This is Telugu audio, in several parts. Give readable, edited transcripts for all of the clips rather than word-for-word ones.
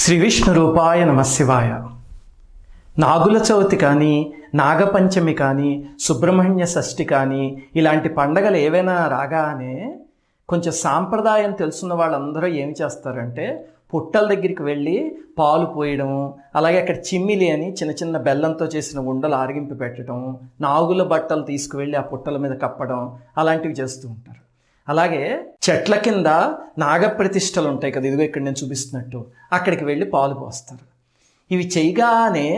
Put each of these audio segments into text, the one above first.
శ్రీ విష్ణు రూపాయ నమశివాయ. నాగుల చవితి కానీ, నాగపంచమి కానీ, సుబ్రహ్మణ్య షష్ఠి కానీ ఇలాంటి పండగలు ఏవైనా రాగానే కొంచెం సాంప్రదాయం తెలుసున్న వాళ్ళందరూ ఏమి చేస్తారంటే పుట్టల దగ్గరికి వెళ్ళి పాలు పోయడం, అలాగే అక్కడ చిమ్మిలి అని చిన్న చిన్న బెల్లంతో చేసిన ఉండలు ఆరగింపు పెట్టడం, నాగుల బట్టలు తీసుకువెళ్ళి ఆ పుట్టల మీద కప్పడం అలాంటివి చేస్తూ ఉంటారు. అలాగే చెట్ల కింద నాగప్రతిష్టలు ఉంటాయి కదా, ఇదిగో ఇక్కడ నేను చూపిస్తున్నట్టు, అక్కడికి వెళ్ళి పాలు పోస్తారు. ఇవి చేయగానే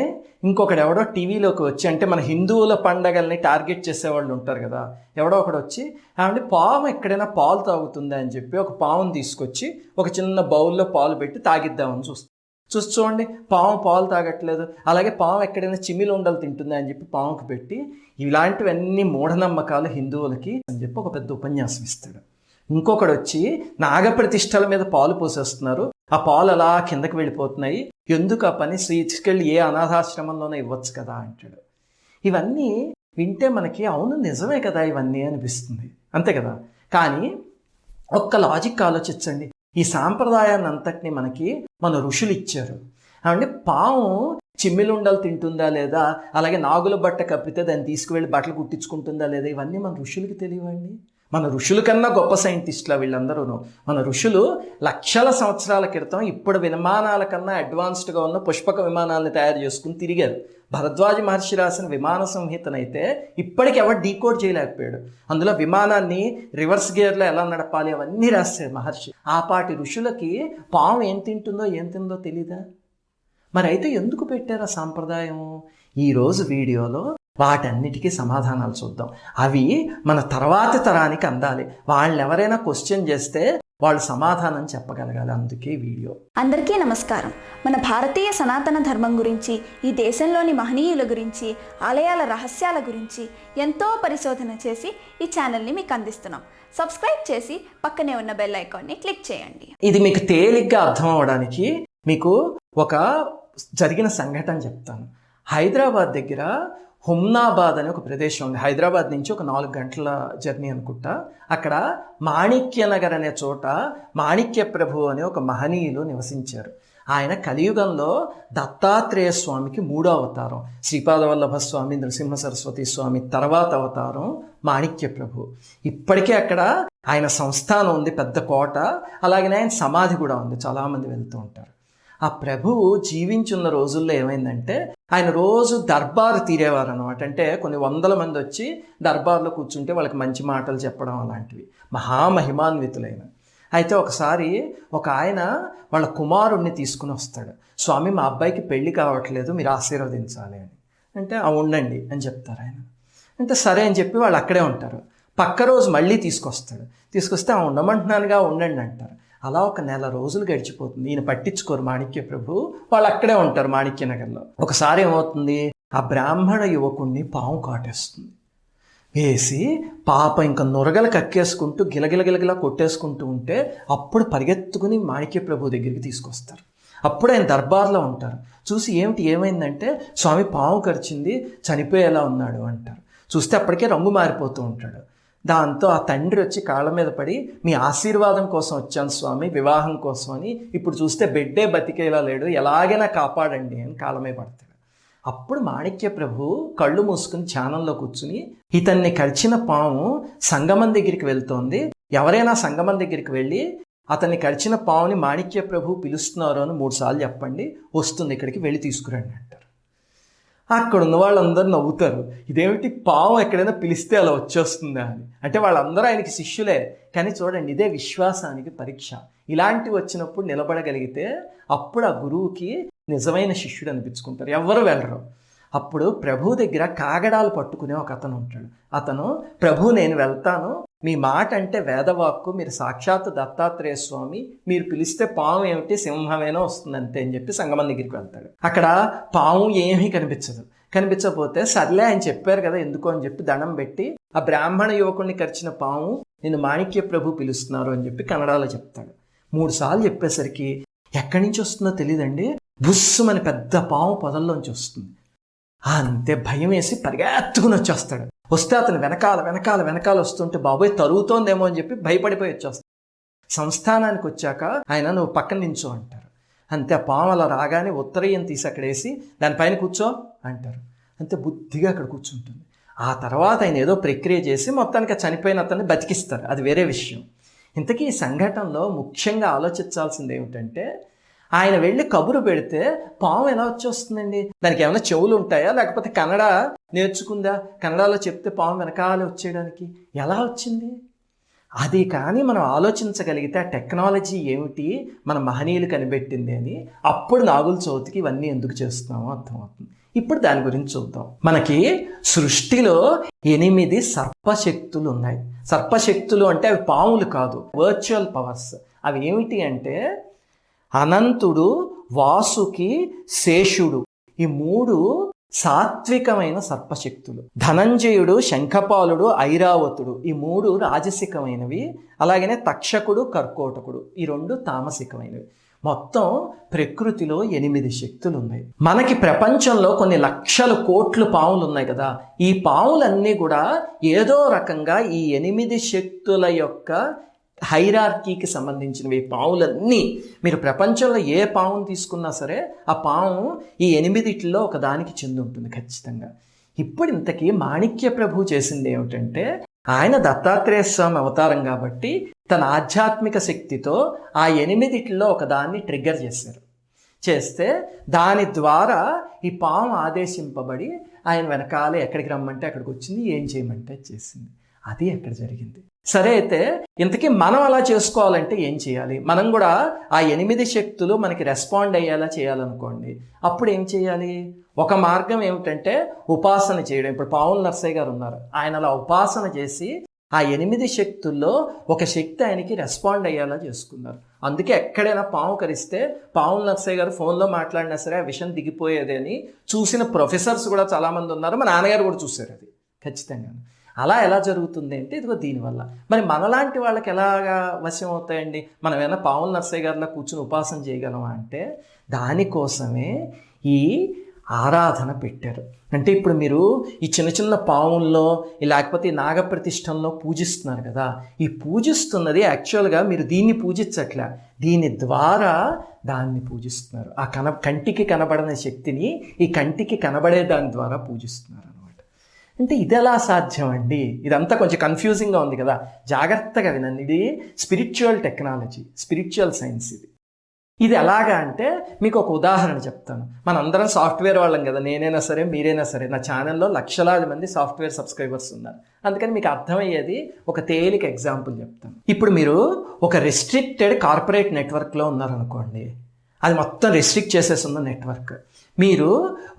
ఇంకొకడు ఎవడో టీవీలోకి వచ్చి, అంటే మన హిందువుల పండగల్ని టార్గెట్ చేసేవాళ్ళు ఉంటారు కదా, ఎవడో ఒకడు వచ్చి ఏమంటే పాము ఎక్కడైనా పాలు తాగుతుందా అని చెప్పి ఒక పాముని తీసుకొచ్చి ఒక చిన్న బౌల్లో పాలు పెట్టి తాగిద్దామని చూడండి, పాము పాలు తాగట్లేదు. అలాగే పాము ఎక్కడైనా చిమ్మిలి ఉండలు తింటుందా అని చెప్పి పాముకు పెట్టి, ఇలాంటివన్నీ మూఢనమ్మకాలు హిందువులకి అని చెప్పి ఒక పెద్ద ఉపన్యాసం ఇస్తాడు. ఇంకొకడు వచ్చి నాగప్రతిష్టల మీద పాలు పోసేస్తున్నారు, ఆ పాలు అలా కిందకి వెళ్ళిపోతున్నాయి, ఎందుకు ఆ పని, తీసుకెళ్ళి ఏ అనాథాశ్రమంలోనే ఇవ్వచ్చు కదా అంటాడు. ఇవన్నీ వింటే మనకి అవును నిజమే కదా ఇవన్నీ అనిపిస్తుంది, అంతే కదా. కానీ ఒక్క లాజిక్ ఆలోచించండి, ఈ సాంప్రదాయాన్ని అంతటినీ మనకి మన ఋషులు ఇచ్చారు. అంటే పాము చిమ్మిలుండలు తింటుందా లేదా, అలాగే నాగుల బట్ట కప్పితే దాన్ని తీసుకువెళ్ళి బట్టలు కుట్టించుకుంటుందా లేదా, ఇవన్నీ మన ఋషులకి తెలియవండి. మన ఋషుల కన్నా గొప్ప సైంటిస్టులు వీళ్ళందరూ. మన ఋషులు లక్షల సంవత్సరాల క్రితం ఇప్పుడు విమానాల కన్నా అడ్వాన్స్డ్గా ఉన్న పుష్పక విమానాలను తయారు చేసుకుని తిరిగారు. భరద్వాజ మహర్షి రాసిన విమాన సంహితనైతే ఇప్పటికి ఎవరు డీకోడ్ చేయలేకపోయాడు. అందులో విమానాన్ని రివర్స్ గేర్లో ఎలా నడపాలి అవన్నీ రాశారు మహర్షి. ఆ పాటి ఋషులకి పాము ఏం తింటుందో ఏం తిందో తెలీదా? మరి అయితే ఎందుకు పెట్టారు ఆ సాంప్రదాయము? ఈరోజు వీడియోలో వాటన్నిటికీ సమాధానాలు చూద్దాం. అవి మన తర్వాతి తరానికి అందాలి. వాళ్ళు ఎవరైనా క్వశ్చన్ చేస్తే వాళ్ళు సమాధానం చెప్పగలగాలి, అందుకే వీడియో. అందరికీ నమస్కారం. మన భారతీయ సనాతన ధర్మం గురించి, ఈ దేశంలోని మహనీయుల గురించి, ఆలయాల రహస్యాల గురించి ఎంతో పరిశోధన చేసి ఈ ఛానల్ని మీకు అందిస్తున్నాం. సబ్స్క్రైబ్ చేసి పక్కనే ఉన్న బెల్ ఐకాన్ని క్లిక్ చేయండి. ఇది మీకు తేలిగ్గా అర్థం అవడానికి మీకు ఒక జరిగిన సంఘటన చెప్తాను. హైదరాబాద్ దగ్గర హుమ్నాబాద్ అనే ఒక ప్రదేశం ఉంది. హైదరాబాద్ నుంచి ఒక 4 గంటల జర్నీ అనుకుంటా. అక్కడ మాణిక్యనగర్ అనే చోట మాణిక్య ప్రభు అనే ఒక మహనీయులు నివసించారు. ఆయన కలియుగంలో దత్తాత్రేయ స్వామికి 3వ అవతారం. శ్రీపాదవల్లభ స్వామి, నృసింహ సరస్వతి స్వామి తర్వాత అవతారం మాణిక్య ప్రభు. ఇప్పటికే అక్కడ ఆయన సంస్థానం ఉంది, పెద్ద కోట. అలాగనే ఆయన సమాధి కూడా ఉంది, చాలామంది వెళ్తూ ఉంటారు. ఆ ప్రభువు జీవించున్న రోజుల్లో ఏమైందంటే ఆయన రోజు దర్బారు తీరేవారు అనమాట. అంటే కొన్ని వందల మంది వచ్చి దర్బార్లో కూర్చుంటే వాళ్ళకి మంచి మాటలు చెప్పడం అలాంటివి, మహామహిమాన్వితులైన. అయితే ఒకసారి ఒక ఆయన వాళ్ళ కుమారుణ్ణి తీసుకుని వస్తాడు. స్వామి, మా అబ్బాయికి పెళ్లి కావట్లేదు, మీరు ఆశీర్వదించాలి అని. అంటే ఉండండి అని చెప్తారు ఆయన. అంటే సరే అని చెప్పి వాళ్ళు అక్కడే ఉంటారు. పక్క రోజు మళ్ళీ తీసుకొస్తే ఉండమంటున్నానుగా, ఉండండి అంటారు. అలా ఒక 1 నెల రోజులు గడిచిపోతుంది. ఈయన పట్టించుకోరు మాణిక్య ప్రభు, వాళ్ళు అక్కడే ఉంటారు మాణిక్యనగర్లో. ఒకసారి ఏమవుతుంది, ఆ బ్రాహ్మణ యువకుణ్ణి పాము కాటేస్తుంది. వేసి పాప ఇంకా నొరగలు కక్కేసుకుంటూ గిలగిలగిలగిలా కొట్టేసుకుంటూ ఉంటే అప్పుడు పరిగెత్తుకుని మాణిక్య ప్రభు దగ్గరికి తీసుకొస్తారు. అప్పుడు ఆయన దర్బార్లో ఉంటారు. చూసి ఏమైందంటే, స్వామి పాము కరిచింది, చనిపోయేలా ఉన్నాడు అంటారు. చూస్తే అప్పటికే రంగు మారిపోతూ ఉంటాడు. దాంతో ఆ తండ్రి వచ్చి కాళ్ళ మీద పడి, మీ ఆశీర్వాదం కోసం వచ్చాను స్వామి, వివాహం కోసం అని. ఇప్పుడు చూస్తే బిడ్డే బతికేలా లేడు, ఎలాగైనా కాపాడండి అని కాళ్ళ మీద పడతాడు. అప్పుడు మాణిక్య ప్రభు కళ్ళు మూసుకుని ధ్యానంలో కూర్చుని, ఇతన్ని కరిచిన పాము సంగమం దగ్గరికి వెళ్తోంది, ఎవరైనా సంగమం దగ్గరికి వెళ్ళి అతన్ని కరిచిన పాముని మాణిక్య ప్రభు పిలుస్తున్నారు అని 3 సార్లు చెప్పండి, వస్తుంది, ఇక్కడికి వెళ్ళి తీసుకురండి అంటారు. అక్కడ ఉన్న వాళ్ళందరూ నవ్వుతారు, ఇదేమిటి పాము ఎక్కడైనా పిలిస్తే అలా వచ్చేస్తుందా అని. అంటే వాళ్ళందరూ ఆయనకి శిష్యులే. కానీ చూడండి, ఇదే విశ్వాసానికి పరీక్ష. ఇలాంటివి వచ్చినప్పుడు నిలబడగలిగితే అప్పుడు ఆ గురువుకి నిజమైన శిష్యుడు అనిపించుకుంటారు, ఎవరు వెళ్ళరు. అప్పుడు ప్రభు దగ్గర కాగడాలు పట్టుకునే ఒక అతను ఉంటాడు. అతను, ప్రభు నేను వెళ్తాను, మీ మాట అంటే వేదవాక్కు, మీరు సాక్షాత్ దత్తాత్రేయ స్వామి, మీరు పిలిస్తే పాము ఏమిటి, సింహమేనో వస్తుంది అంతే అని చెప్పి సంగమం దగ్గరికి వెళ్తాడు. అక్కడ పాము ఏమీ కనిపించకపోతే సర్లే ఆయన చెప్పారు కదా ఎందుకో అని చెప్పి దండం పెట్టి, ఆ బ్రాహ్మణ యువకుడిని కరిచిన పాము నేను మాణిక్య ప్రభు పిలుస్తున్నారు అని చెప్పి కన్నడలో చెప్తాడు. 3 సార్లు చెప్పేసరికి ఎక్కడి నుంచి వస్తుందో తెలియదండి, బుస్సుమని పెద్ద పాము పొదల్లోంచి వస్తుంది. అంతే భయం వేసి పరిగెత్తుకుని వచ్చేస్తాడు. వస్తే అతను వెనకాల వస్తుంటే బాబోయ్ తరుగుతోందేమో అని చెప్పి భయపడిపోయి వచ్చేస్తాడు. సంస్థానానికి వచ్చాక ఆయన నువ్వు పక్కన నించో అంటారు. అంతే. పాము అలా రాగానే ఉత్తరీయం తీసి అక్కడ వేసి దానిపైన కూర్చో అంటారు. అంతే బుద్ధిగా అక్కడ కూర్చుంటుంది. ఆ తర్వాత ఆయన ఏదో ప్రక్రియ చేసి మొత్తానికి చనిపోయిన అతన్ని బతికిస్తారు, అది వేరే విషయం. ఇంతకీ ఈ సంఘటనలో ముఖ్యంగా ఆలోచించాల్సింది ఏమిటంటే, ఆయన వెళ్ళి కబురు పెడితే పాము ఎలా వచ్చేస్తుందండి? దానికి ఏమైనా చెవులు ఉంటాయా, లేకపోతే కన్నడ నేర్చుకుందా? కన్నడలో చెప్తే పాము వెనకాలే వచ్చేయడానికి ఎలా వచ్చింది? అది కానీ మనం ఆలోచించగలిగితే ఆ టెక్నాలజీ ఏమిటి మన మహనీయులు కనిపెట్టింది అని, అప్పుడు నాగుల చవితికి ఇవన్నీ ఎందుకు చేస్తున్నామో అర్థమవుతుంది. ఇప్పుడు దాని గురించి చూద్దాం. మనకి సృష్టిలో 8 సర్పశక్తులు ఉన్నాయి. సర్పశక్తులు అంటే అవి పాములు కాదు, వర్చువల్ పవర్స్. అవి ఏమిటి అంటే అనంతుడు, వాసుకి, శేషుడు, ఈ 3 సాత్వికమైన సర్పశక్తులు. ధనంజయుడు, శంఖపాలుడు, ఐరావతుడు, ఈ 3 రాజసికమైనవి. అలాగనే తక్షకుడు, కర్కోటకుడు, ఈ 2 తామసికమైనవి. మొత్తం ప్రకృతిలో 8 శక్తులు ఉన్నాయి. మనకి ప్రపంచంలో కొన్ని లక్షల కోట్లు పాములు ఉన్నాయి కదా. ఈ పాములన్నీ కూడా ఏదో రకంగా ఈ 8 శక్తుల యొక్క హైరార్కీకి సంబంధించినవి. పాములన్నీ మీరు ప్రపంచంలో ఏ పామును తీసుకున్నా సరే ఆ పాము ఈ 8 ఒక దానికి చెంది ఉంటుంది ఖచ్చితంగా. ఇప్పుడు ఇంతకీ మాణిక్య ప్రభు చేసింది ఏమిటంటే, ఆయన దత్తాత్రేయ స్వామి అవతారం కాబట్టి తన ఆధ్యాత్మిక శక్తితో ఆ 8 ఒక దాన్ని ట్రిగ్గర్ చేశారు. చేస్తే దాని ద్వారా ఈ పాము ఆదేశింపబడి ఆయన వెనకాలే ఎక్కడికి రమ్మంటే అక్కడికి వచ్చింది, ఏం చేయమంటే చేసింది. అది అక్కడ జరిగింది. సరే, అయితే ఇంతకీ మనం అలా చేసుకోవాలంటే ఏం చేయాలి? మనం కూడా ఆ 8 శక్తులు మనకి రెస్పాండ్ అయ్యేలా చేయాలనుకోండి. అప్పుడు ఏం చేయాలి? ఒక మార్గం ఏమిటంటే ఉపాసన చేయడం. ఇప్పుడు పావుల నర్సయ్య గారు ఉన్నారు, ఆయన అలా ఉపాసన చేసి ఆ 8 శక్తుల్లో ఒక శక్తి ఆయనకి రెస్పాండ్ అయ్యేలా చేసుకున్నారు. అందుకే ఎక్కడైనా పాము కరిస్తే పావుల నర్సయ్య గారు ఫోన్లో మాట్లాడినా సరే ఆ విషయం దిగిపోయేది అని చూసిన ప్రొఫెసర్స్ కూడా చాలామంది ఉన్నారు. మా నాన్నగారు కూడా చూశారు అది ఖచ్చితంగా. అలా ఎలా జరుగుతుంది అంటే ఇదిగో దీనివల్ల. మరి మనలాంటి వాళ్ళకి ఎలాగా వశం అవుతాయండి? మనం ఏమైనా పావుల నర్సయ్య గారిలో కూర్చుని ఉపాసన చేయగలమా అంటే దానికోసమే ఈ ఆరాధన పెట్టారు. అంటే ఇప్పుడు మీరు ఈ చిన్న చిన్న పావుల్లో లేకపోతే ఈ నాగప్రతిష్టంలో పూజిస్తున్నారు కదా, ఈ పూజిస్తున్నది యాక్చువల్గా మీరు దీన్ని పూజించట్లే, దీని ద్వారా దాన్ని పూజిస్తున్నారు. ఆ కంటికి కనబడని శక్తిని ఈ కంటికి కనబడే దాని ద్వారా పూజిస్తున్నారు. అంటే ఇది ఎలా సాధ్యం అండి? ఇదంతా కొంచెం కన్ఫ్యూజింగ్గా ఉంది కదా, జాగ్రత్తగా వినండి. ఇది స్పిరిచువల్ టెక్నాలజీ, స్పిరిచువల్ సైన్స్. ఇది ఎలాగా అంటే మీకు ఒక ఉదాహరణ చెప్తాను. మనందరం సాఫ్ట్వేర్ వాళ్ళం కదా, నేనైనా సరే మీరైనా సరే. నా ఛానల్లో లక్షలాది మంది సాఫ్ట్వేర్ సబ్స్క్రైబర్స్ ఉన్నారు. అందుకని మీకు అర్థమయ్యేది ఒక తేలిక ఎగ్జాంపుల్ చెప్తాను. ఇప్పుడు మీరు ఒక రెస్ట్రిక్టెడ్ కార్పొరేట్ నెట్వర్క్లో ఉన్నారనుకోండి, అది మొత్తం రెస్ట్రిక్ట్ చేసేస్తున్న నెట్వర్క్. మీరు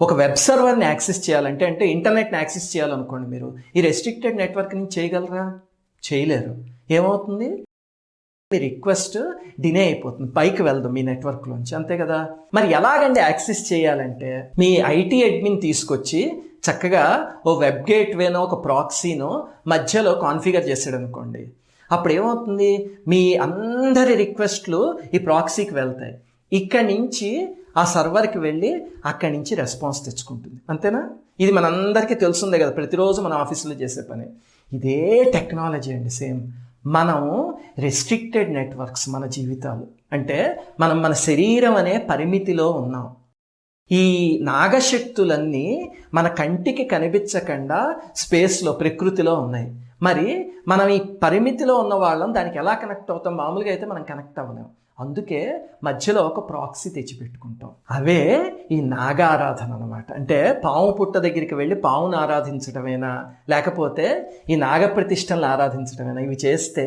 ఒక వెబ్ సర్వర్ని యాక్సెస్ చేయాలంటే, అంటే ఇంటర్నెట్ని యాక్సెస్ చేయాలనుకోండి, మీరు ఈ రెస్ట్రిక్టెడ్ నెట్వర్క్ నుంచి చేయగలరా? చేయలేరు. ఏమవుతుంది? మీ రిక్వెస్ట్ డినే అయిపోతుంది, పైకి వెళ్దాం మీ నెట్వర్క్లోంచి, అంతే కదా. మరి ఎలాగండి యాక్సెస్ చేయాలంటే, మీ ఐటీ అడ్మిన్ తీసుకొచ్చి చక్కగా ఓ వెబ్ గేట్వేనో ఒక ప్రాక్సీనో మధ్యలో కాన్ఫిగర్ చేసాడు అనుకోండి, అప్పుడు ఏమవుతుంది? మీ అందరి రిక్వెస్ట్లు ఈ ప్రాక్సీకి వెళ్తాయి. ఇక్కడి నుంచి ఆ సర్వర్కి వెళ్ళి అక్కడి నుంచి రెస్పాన్స్ తెచ్చుకుంటుంది, అంతేనా? ఇది మనందరికీ తెలుసుందే కదా, ప్రతిరోజు మన ఆఫీసులో చేసే పని. ఇదే టెక్నాలజీ అండి, సేమ్. మనము రెస్ట్రిక్టెడ్ నెట్వర్క్స్ మన జీవితాలు. అంటే మనం మన శరీరం అనే పరిమితిలో ఉన్నాం. ఈ నాగశక్తులన్నీ మన కంటికి కనిపించకుండా స్పేస్లో, ప్రకృతిలో ఉన్నాయి. మరి మనం ఈ పరిమితిలో ఉన్న వాళ్ళం దానికి ఎలా కనెక్ట్ అవుతాం? మామూలుగా అయితే మనం కనెక్ట్ అవ్వలేం. అందుకే మధ్యలో ఒక ప్రాక్సీ తెచ్చిపెట్టుకుంటాం. అవే ఈ నాగారాధన అనమాట. అంటే పాము పుట్ట దగ్గరికి వెళ్ళి పావును ఆరాధించడమేనా, లేకపోతే ఈ నాగప్రతిష్టలను ఆరాధించడమేనా? ఇవి చేస్తే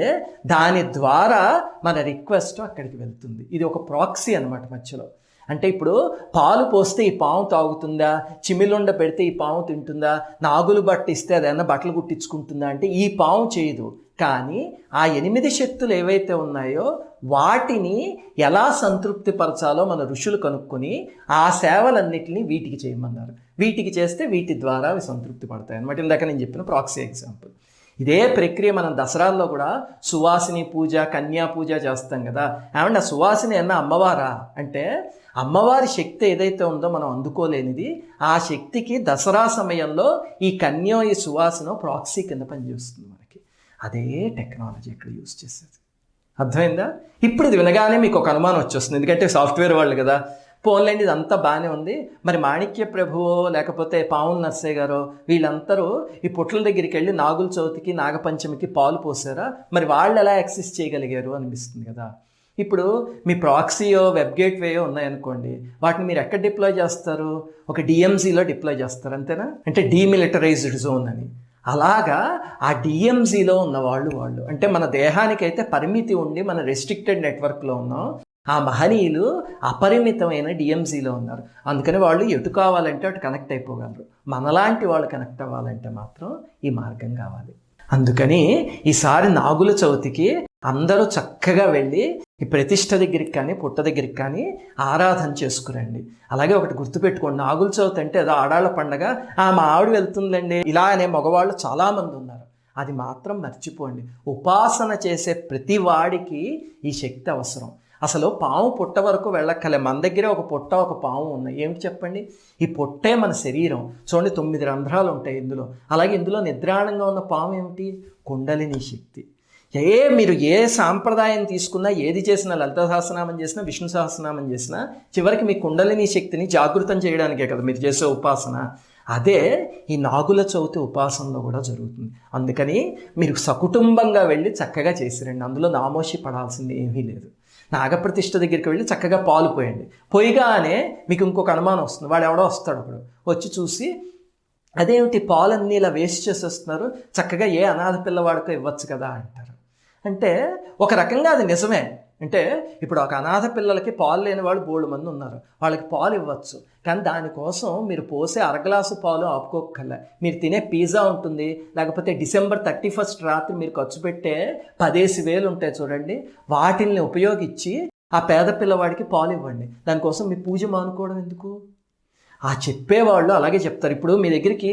దాని ద్వారా మన రిక్వెస్ట్ అక్కడికి వెళ్తుంది. ఇది ఒక ప్రాక్సీ అనమాట మధ్యలో. అంటే ఇప్పుడు పాలు పోస్తే ఈ పాము తాగుతుందా, చిమిలుండ పెడితే ఈ పాము తింటుందా, నాగులు బట్ట ఇస్తే అదన్నా బట్టలు కుట్టించుకుంటుందా అంటే ఈ పాము చేయదు. కానీ ఆ 8 శక్తులు ఏవైతే ఉన్నాయో వాటిని ఎలా సంతృప్తిపరచాలో మన ఋషులు కనుక్కొని ఆ సేవలన్నిటిని వీటికి చేయమన్నారు. వీటికి చేస్తే వీటి ద్వారా అవి సంతృప్తి పడతాయి అన్నమాట. ఇందాక నేను చెప్పిన ప్రాక్సీ ఎగ్జాంపుల్. ఇదే ప్రక్రియ మనం దసరాల్లో కూడా సువాసిని పూజ, కన్యా పూజ చేస్తాం కదా. ఏమంటే ఆ సువాసిని అన్న అమ్మవారా అంటే, అమ్మవారి శక్తి ఏదైతే ఉందో మనం అందుకోలేనిది, ఆ శక్తికి దసరా సమయంలో ఈ కన్యో, ఈ సువాసన ప్రాక్సీ కింద పనిచేస్తుంది మనకి. అదే టెక్నాలజీ ఇక్కడ యూజ్ చేసేది. అర్థమైందా? ఇప్పుడు ఇది వినగానే మీకు ఒక అనుమానం వచ్చేస్తుంది, ఎందుకంటే సాఫ్ట్వేర్ వాళ్ళు కదా. పోన్లేండి, ఇదంతా బాగానే ఉంది, మరి మాణిక్య ప్రభువో లేకపోతే పావుల నర్సయ్య గారో వీళ్ళందరూ ఈ పుట్ల దగ్గరికి వెళ్ళి నాగుల చవితికి నాగపంచమికి పాలు పోసారా, మరి వాళ్ళు ఎలా యాక్సెస్ చేయగలిగారు అనిపిస్తుంది కదా. ఇప్పుడు మీ ప్రాక్సీయో వెబ్ గేట్వేయో ఉన్నాయనుకోండి, వాటిని మీరు ఎక్కడ డిప్లాయ్ చేస్తారు? ఒక డిఎంజీలో డిప్లాయ్ చేస్తారు, అంతేనా? అంటే డీమిలిటరైజ్డ్ జోన్ అని. అలాగా ఆ డిఎంజీలో ఉన్న వాళ్ళు అంటే మన దేహానికైతే పరిమితి ఉండి మన రెస్ట్రిక్టెడ్ నెట్వర్క్లో ఉన్నాం, ఆ మహనీయులు అపరిమితమైన డిఎంజీలో ఉన్నారు. అందుకని వాళ్ళు ఎటు కావాలంటే అటు కనెక్ట్ అయిపోగలరు. మనలాంటి వాళ్ళు కనెక్ట్ అవ్వాలంటే మాత్రం ఈ మార్గం కావాలి. అందుకని ఈసారి నాగుల చవితికి అందరూ చక్కగా వెళ్ళి ఈ ప్రతిష్ఠ దగ్గరికి కానీ పుట్ట దగ్గరికి కానీ ఆరాధన చేసుకురండి. అలాగే ఒకటి గుర్తుపెట్టుకోండి, నాగుల చవితి అంటే ఏదో ఆడాళ్ళ పండగ, మా ఆవిడ వెళ్తుందండి ఇలా అనే మగవాళ్ళు చాలామంది ఉన్నారు. అది మాత్రం మర్చిపోండి. ఉపాసన చేసే ప్రతి వాడికి ఈ శక్తి అవసరం. అసలు పాము పుట్ట వరకు వెళ్ళక్కలే, మన దగ్గరే ఒక పుట్ట ఒక పాము ఉన్నాయి. ఏమిటి చెప్పండి? ఈ పుట్టే మన శరీరం. చూడండి, 9 రంధ్రాలు ఉంటాయి ఇందులో. అలాగే ఇందులో నిద్రాణంగా ఉన్న పాము ఏమిటి? కుండలిని శక్తి. మీరు ఏ సాంప్రదాయం తీసుకున్నా, ఏది చేసినా, లలిత సహస్రనామం చేసినా, విష్ణు సహస్రనామం చేసినా, చివరికి మీ కుండలిని శక్తిని జాగృతం చేయడానికే కదా మీరు చేసే ఉపాసన. అదే ఈ నాగుల చవితి ఉపాసనలో కూడా జరుగుతుంది. అందుకని మీరు సకుటుంబంగా వెళ్ళి చక్కగా చేసిరండి. అందులో నామోషి పడాల్సింది ఏమీ లేదు. నాగప్రతిష్ఠ దగ్గరికి వెళ్ళి చక్కగా పాలు పోయండి. పోయిగానే మీకు ఇంకొక అనుమానం వస్తుంది, వాడు ఎవడో వస్తాడు, అప్పుడు వచ్చి చూసి అదేమిటి పాలన్నీ ఇలా వేస్ట్ చేసేస్తున్నారు, చక్కగా ఏ అనాథ పిల్లవాడికో ఇవ్వచ్చు కదా అంటారు. అంటే ఒక రకంగా అది నిజమే. అంటే ఇప్పుడు ఒక అనాథ పిల్లలకి పాలు లేని వాళ్ళు బోల్డు మంది ఉన్నారు, వాళ్ళకి పాలు ఇవ్వచ్చు. కానీ దానికోసం మీరు పోసే అరగ్లాసు పాలు ఆపుకోకల్లా, మీరు తినే పిజ్జా ఉంటుంది, లేకపోతే December 31 రాత్రి మీరు ఖర్చు పెట్టే 10,000 ఉంటాయి చూడండి, వాటిల్ని ఉపయోగించి ఆ పేద పిల్లవాడికి పాలు ఇవ్వండి. దానికోసం మీ పూజ మానుకోవడం ఎందుకు? ఆ చెప్పేవాళ్ళు అలాగే చెప్తారు. ఇప్పుడు మీ దగ్గరికి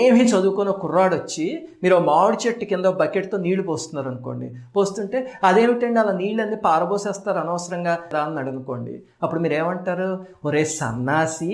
ఏమీ చదువుకున్న కుర్రాడు వచ్చి మీరు మామిడి చెట్టు కింద బకెట్తో నీళ్లు పోస్తున్నారు అనుకోండి, పోస్తుంటే అదేమిటండి అలా నీళ్ళన్నీ పారబోసేస్తారు అనవసరంగా అన్నాడు అనుకోండి, అప్పుడు మీరు ఏమంటారు? ఒరే సన్నాసి,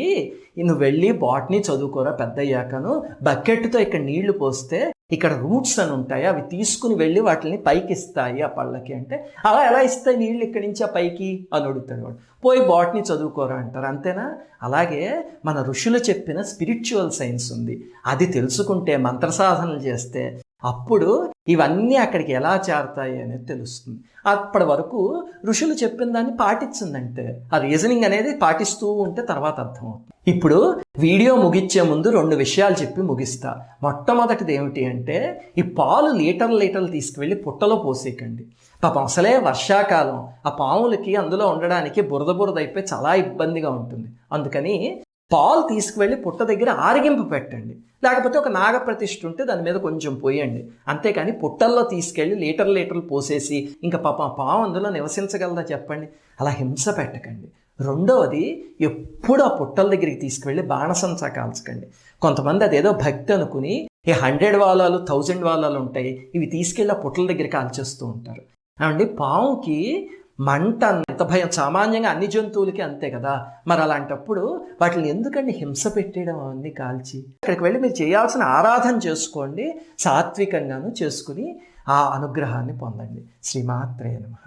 నువ్వు వెళ్ళి బాటనీ చదువుకోరా పెద్ద అయ్యాకను, బకెట్తో ఇక్కడ నీళ్లు పోస్తే ఇక్కడ రూట్స్ అని ఉంటాయి, అవి తీసుకుని వెళ్ళి వాటిని పైకి ఇస్తాయి ఆ పళ్ళకి. అంటే అలా ఎలా ఇస్తాయి నీళ్ళు ఇక్కడి నుంచి ఆ పైకి అని అడుగుతాడు వాడు. పోయి బాటనీ చదువుకోరా అంటారు, అంతేనా? అలాగే మన ఋషులు చెప్పిన స్పిరిచువల్ సైన్స్ ఉంది, అది తెలుసుకుంటే, మంత్ర సాధనలు చేస్తే అప్పుడు ఇవన్నీ అక్కడికి ఎలా చేరతాయి అనేది తెలుస్తుంది. అప్పటి వరకు ఋషులు చెప్పిన దాన్ని పాటించిందంటే, ఆ రీజనింగ్ అనేది పాటిస్తూ ఉంటే తర్వాత అర్థమవుతుంది. ఇప్పుడు వీడియో ముగించే ముందు 2 విషయాలు చెప్పి ముగిస్తా. మొట్టమొదటిది ఏమిటి అంటే, ఈ పాలు లీటర్లు తీసుకువెళ్ళి పుట్టలో పోసేయకండి. పాపం అసలే వర్షాకాలం, ఆ పాములకి అందులో ఉండడానికి బురద అయిపోయి చాలా ఇబ్బందిగా ఉంటుంది. అందుకని పాలు తీసుకువెళ్ళి పుట్ట దగ్గర ఆరగింపు పెట్టండి, లేకపోతే ఒక నాగప్రతిష్ఠ ఉంటే దాని మీద కొంచెం పోయండి. అంతేకాని పుట్టల్లో తీసుకెళ్ళి లీటర్లు పోసేసి ఇంకా పాము అందులో నివసించగలదా చెప్పండి? అలా హింస పెట్టకండి. రెండవది, ఎప్పుడు ఆ పుట్టల దగ్గరికి తీసుకువెళ్ళి బాణసంచా కాల్చకండి. కొంతమంది అదేదో భక్తి అనుకుని ఈ 100 వాలాలు 1000 వాలాలు ఉంటాయి, ఇవి తీసుకెళ్ళి ఆ పుట్టల దగ్గర కాల్చేస్తూ ఉంటారు. ఏమండి, పాముకి మంట ఎంత భయం, సామాన్యంగా అన్ని జంతువులకి అంతే కదా. మరి అలాంటప్పుడు వాటిని ఎందుకండి హింస పెట్టేయడం అవన్నీ కాల్చి? అక్కడికి వెళ్ళి మీరు చేయాల్సిన ఆరాధన చేసుకోండి, సాత్వికంగాను చేసుకుని ఆ అనుగ్రహాన్ని పొందండి. శ్రీమాత్రే నమః.